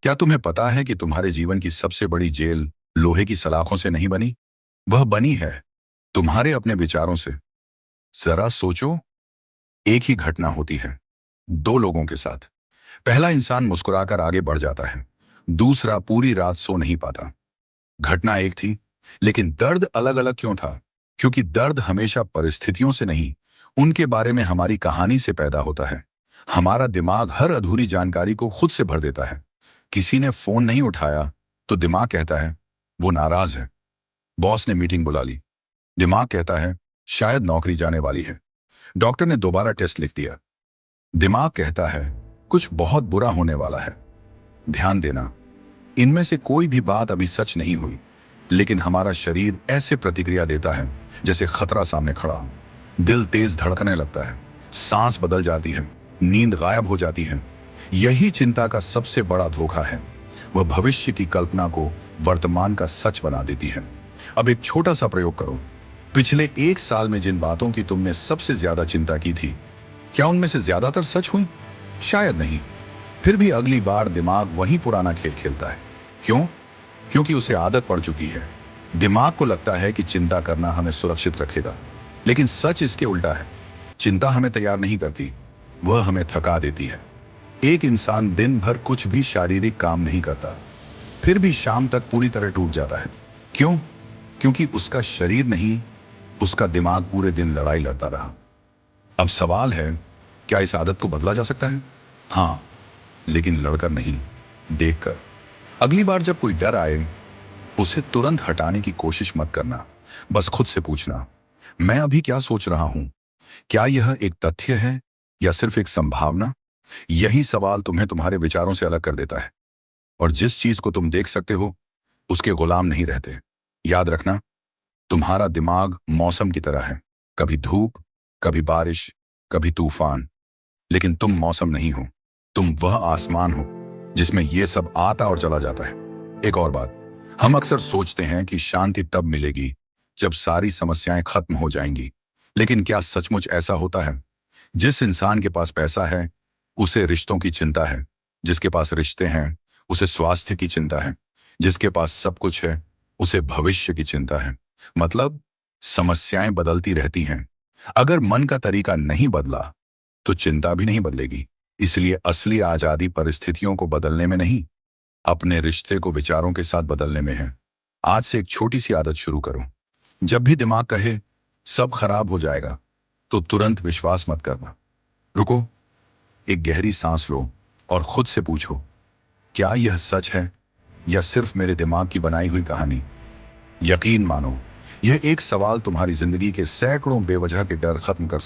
क्या तुम्हें पता है कि तुम्हारे जीवन की सबसे बड़ी जेल लोहे की सलाखों से नहीं बनी? वह बनी है तुम्हारे अपने विचारों से। जरा सोचो, एक ही घटना होती है दो लोगों के साथ। पहला इंसान मुस्कुराकर आगे बढ़ जाता है, दूसरा पूरी रात सो नहीं पाता। घटना एक थी, लेकिन दर्द अलग अलग क्यों था? क्योंकि दर्द हमेशा परिस्थितियों से नहीं, उनके बारे में हमारी कहानी से पैदा होता है। हमारा दिमाग हर अधूरी जानकारी को खुद से भर देता है। किसी ने फोन नहीं उठाया तो दिमाग कहता है वो नाराज है। बॉस ने मीटिंग बुला ली, दिमाग कहता है शायद नौकरी जाने वाली है। डॉक्टर ने दोबारा टेस्ट लिख दिया, दिमाग कहता है कुछ बहुत बुरा होने वाला है। ध्यान देना, इनमें से कोई भी बात अभी सच नहीं हुई, लेकिन हमारा शरीर ऐसे प्रतिक्रिया देता है जैसे खतरा सामने खड़ा हो। दिल तेज धड़कने लगता है, सांस बदल जाती है, नींद गायब हो जाती है। यही चिंता का सबसे बड़ा धोखा है। वह भविष्य की कल्पना को वर्तमान का सच बना देती है। अब एक छोटा सा प्रयोग करो। पिछले एक साल में जिन बातों की तुमने सबसे ज्यादा चिंता की थी, क्या उनमें से ज्यादातर सच हुई? शायद नहीं। फिर भी अगली बार दिमाग वही पुराना खेल खेलता है। क्यों? क्योंकि उसे आदत पड़ चुकी है। दिमाग को लगता है कि चिंता करना हमें सुरक्षित रखेगा, लेकिन सच इसके उल्टा है। चिंता हमें तैयार नहीं करती, वह हमें थका देती है। एक इंसान दिन भर कुछ भी शारीरिक काम नहीं करता, फिर भी शाम तक पूरी तरह टूट जाता है। क्यों? क्योंकि उसका शरीर नहीं, उसका दिमाग पूरे दिन लड़ाई लड़ता रहा। अब सवाल है, क्या इस आदत को बदला जा सकता है? हाँ, लेकिन लड़कर नहीं, देखकर। अगली बार जब कोई डर आए, उसे तुरंत हटाने की कोशिश मत करना। बस खुद से पूछना, मैं अभी क्या सोच रहा हूं? क्या यह एक तथ्य है या सिर्फ एक संभावना? यही सवाल तुम्हें तुम्हारे विचारों से अलग कर देता है। और जिस चीज को तुम देख सकते हो, उसके गुलाम नहीं रहते। याद रखना, तुम्हारा दिमाग मौसम की तरह है, कभी धूप, कभी बारिश, कभी तूफान। लेकिन तुम मौसम नहीं हो, तुम वह आसमान हो जिसमें यह सब आता और चला जाता है। एक और बात, हम अक्सर सोचते हैं कि शांति तब मिलेगी जब सारी समस्याएं खत्म हो जाएंगी। लेकिन क्या सचमुच ऐसा होता है? जिस इंसान के पास पैसा है, उसे रिश्तों की चिंता है। जिसके पास रिश्ते हैं, उसे स्वास्थ्य की चिंता है। जिसके पास सब कुछ है, उसे भविष्य की चिंता है। मतलब, समस्याएं बदलती रहती हैं। अगर मन का तरीका नहीं बदला, तो चिंता भी नहीं बदलेगी। इसलिए असली आजादी परिस्थितियों को बदलने में नहीं, अपने रिश्ते को विचारों के साथ बदलने में है। आज से एक छोटी सी आदत शुरू करो। जब भी दिमाग कहे सब खराब हो जाएगा, तो तुरंत विश्वास मत करना। रुको, एक गहरी सांस लो और खुद से पूछो, क्या यह सच है या सिर्फ मेरे दिमाग की बनाई हुई कहानी? यकीन मानो, यह एक सवाल तुम्हारी जिंदगी के सैकड़ों बेवजह के डर खत्म कर सकता है।